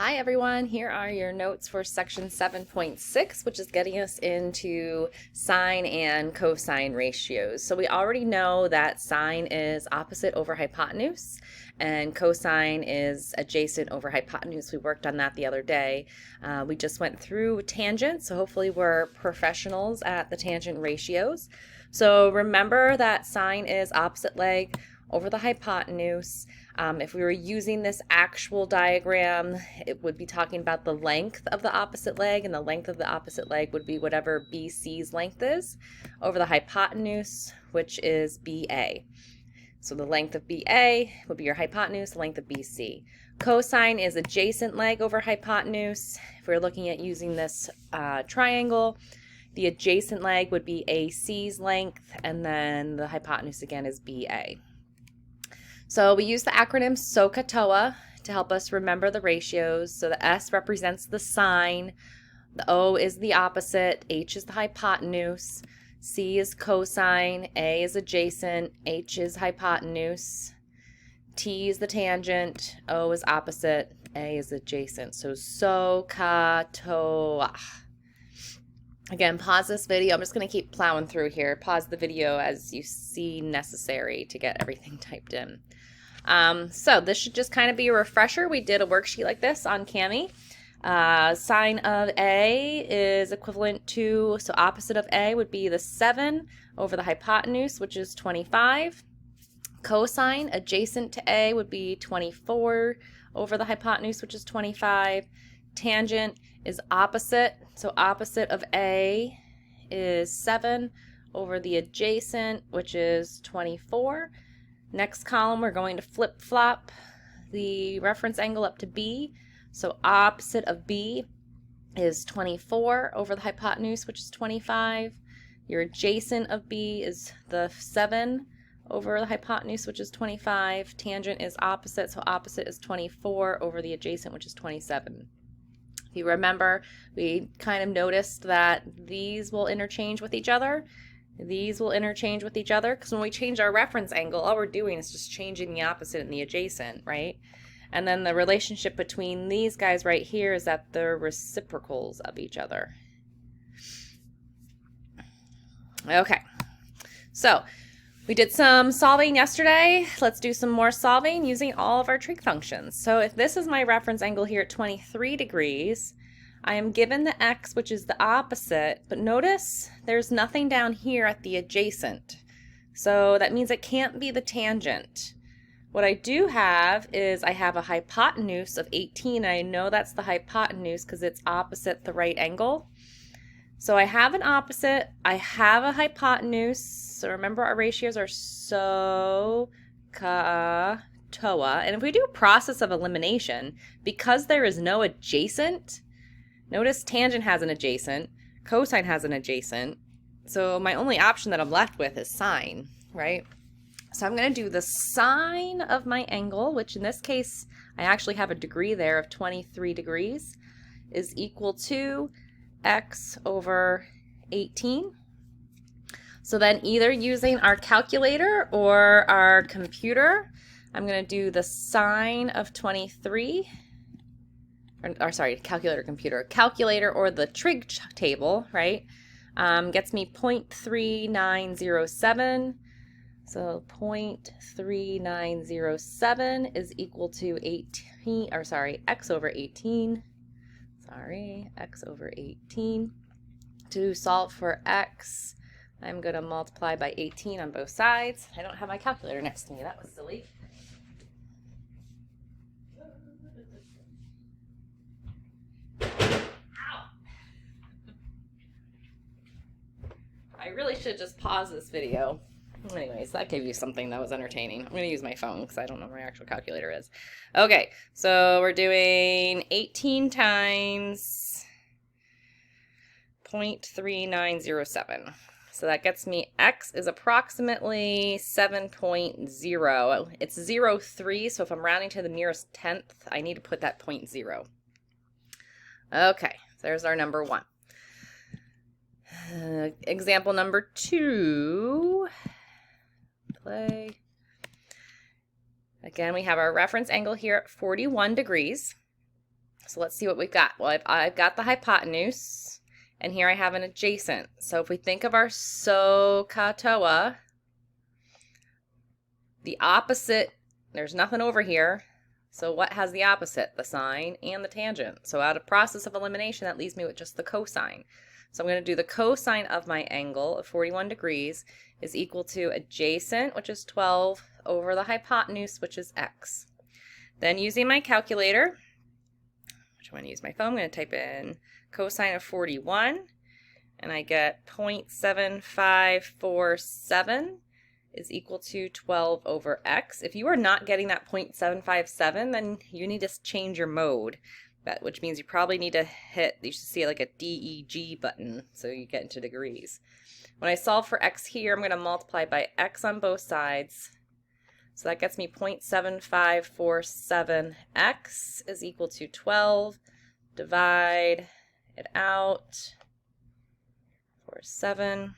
Hi everyone, here are your notes for section 7.6, which is getting us into sine and cosine ratios. So we already know that sine is opposite over hypotenuse and cosine is adjacent over hypotenuse. We worked on that the other day. We just went through tangent, so hopefully we're professionals at the tangent ratios. So remember that sine is opposite leg over the hypotenuse. If we were using this actual diagram, it would be talking about the length of the opposite leg, and the length of the opposite leg would be whatever BC's length is over the hypotenuse, which is BA. So the length of BA would be your hypotenuse, the length of BC. Cosine is adjacent leg over hypotenuse. If we're looking at using this triangle, the adjacent leg would be AC's length, and then the hypotenuse again is BA. So we use the acronym SOHCAHTOA to help us remember the ratios. So the S represents the sine, the O is the opposite, H is the hypotenuse, C is cosine, A is adjacent, H is hypotenuse, T is the tangent, O is opposite, A is adjacent. So SOHCAHTOA. Again, pause this video. I'm just going to keep plowing through here. Pause the video as you see necessary to get everything typed in. So this should just kind of be a refresher. We did a worksheet like this on Cami. Sine of A is equivalent to, so opposite of A would be the 7 over the hypotenuse, which is 25. Cosine adjacent to A would be 24 over the hypotenuse, which is 25. Tangent is opposite, so opposite of A is 7 over the adjacent, which is 24. Next column, we're going to flip-flop the reference angle up to B. So opposite of B is 24 over the hypotenuse, which is 25. Your adjacent of B is the 7 over the hypotenuse, which is 25. Tangent is opposite, so opposite is 24 over the adjacent, which is 27. If you remember, we kind of noticed that these will interchange with each other. These will interchange with each other because when we change our reference angle, all we're doing is just changing the opposite and the adjacent, right? And then the relationship between these guys right here is that they're reciprocals of each other. Okay, so we did some solving yesterday. Let's do some more solving using all of our trig functions. So if this is my reference angle here at 23 degrees, I am given the x, which is the opposite, but notice there's nothing down here at the adjacent. So that means it can't be the tangent. What I do have is I have a hypotenuse of 18, and I know that's the hypotenuse because it's opposite the right angle. So I have an opposite, I have a hypotenuse, so remember our ratios are SOHCAHTOA, and if we do a process of elimination, because there is no adjacent, notice tangent has an adjacent, cosine has an adjacent, so my only option that I'm left with is sine, right? So I'm going to do the sine of my angle, which in this case, I actually have a degree there of 23 degrees, is equal to x over 18. So then either using our calculator or our computer, I'm going to do the sine of 23, or sorry, calculator, computer, calculator or the trig table, right? Gets me 0.3907. So 0.3907 is equal to 18, or sorry, x over 18. Sorry, x over 18. To solve for x, I'm going to multiply by 18 on both sides. I don't have my calculator next to me. That was silly. Ow! I really should just pause this video. Anyways, that gave you something that was entertaining. I'm going to use my phone because I don't know where my actual calculator is. Okay, so we're doing 18 times 0.3907. So that gets me x is approximately 7.0. It's 0.3, so if I'm rounding to the nearest tenth, I need to put that 0.0. Okay, so there's our number one. Example number 2. Play. Again, we have our reference angle here at 41 degrees. So let's see what we've got. Well, I've got the hypotenuse, and here I have an adjacent. So if we think of our SOHCAHTOA, the opposite, there's nothing over here. So what has the opposite? The sine and the tangent. So out of process of elimination, that leaves me with just the cosine. So I'm going to do the cosine of my angle of 41 degrees is equal to adjacent, which is 12, over the hypotenuse, which is x. Then using my calculator, which I'm going to use my phone, I'm going to type in cosine of 41, and I get 0.7547 is equal to 12 over x. If you are not getting that 0.757, then you need to change your mode, which means you probably need to hit, you should see like a DEG button so you get into degrees. When I solve for x here, I'm going to multiply by x on both sides. So that gets me 0.7547x is equal to 12. Divide it out for 7.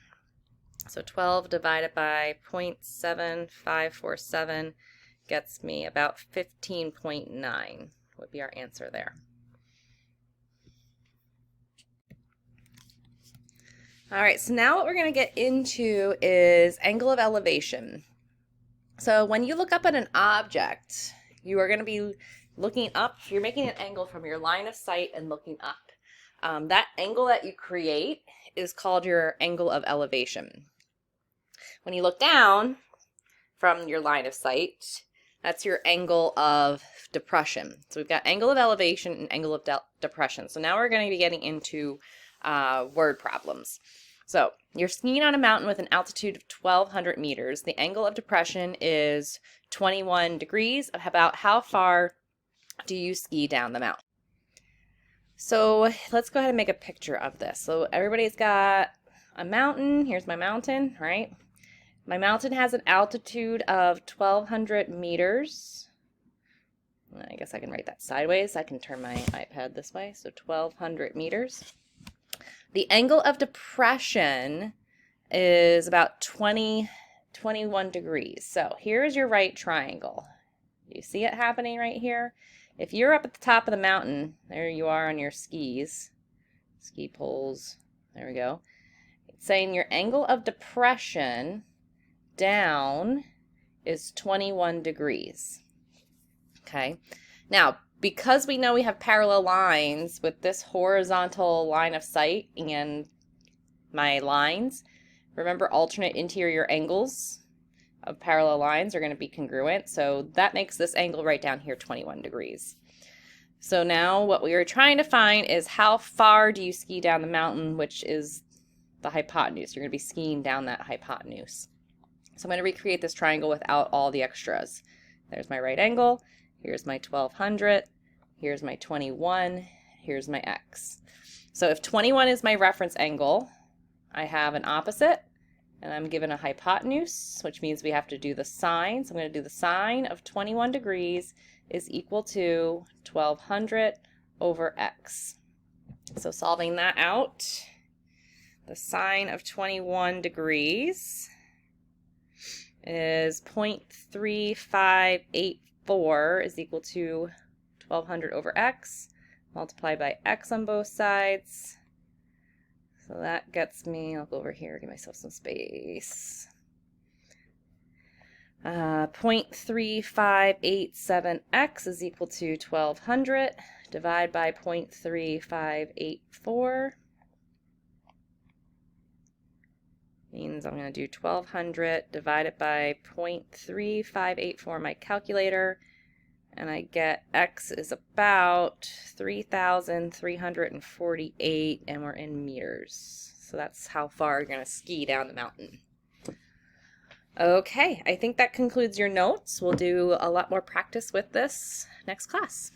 So 12 divided by 0.7547 gets me about 15.9 would be our answer there. All right, so now what we're going to get into is angle of elevation. So when you look up at an object, you are going to be looking up. You're making an angle from your line of sight and looking up. That angle that you create is called your angle of elevation. When you look down from your line of sight, that's your angle of depression. So we've got angle of elevation and angle of depression. So now we're going to be getting into word problems. So you're skiing on a mountain with an altitude of 1,200 meters. The angle of depression is 21 degrees. About how far do you ski down the mountain? So let's go ahead and make a picture of this. So everybody's got a mountain. Here's my mountain, right? My mountain has an altitude of 1,200 meters. I guess I can write that sideways. I can turn my iPad this way. So 1,200 meters. The angle of depression is about 21 degrees. So here's your right triangle. You see it happening right here? If you're up at the top of the mountain, there you are on your skis, ski poles, there we go. It's saying your angle of depression down is 21 degrees. Okay, now because we know we have parallel lines with this horizontal line of sight and my lines, remember alternate interior angles of parallel lines are going to be congruent, so that makes this angle right down here 21 degrees. So now what we are trying to find is how far do you ski down the mountain, which is the hypotenuse. You're going to be skiing down that hypotenuse. So I'm going to recreate this triangle without all the extras. There's my right angle, here's my 1,200, here's my 21, here's my x. So if 21 is my reference angle, I have an opposite, and I'm given a hypotenuse, which means we have to do the sine. So I'm going to do the sine of 21 degrees is equal to 1,200 over x. So solving that out, the sine of 21 degrees is 0.3584 is equal to 1,200 over x, multiplied by x on both sides. So that gets me, I'll go over here, give myself some space. 0.3587x is equal to 1,200. Divide by 0.3584. Means I'm going to do 1,200 divided by 0.3584 my calculator. And I get x is about 3,348, and we're in meters. So that's how far you're going to ski down the mountain. Okay, I think that concludes your notes. We'll do a lot more practice with this next class.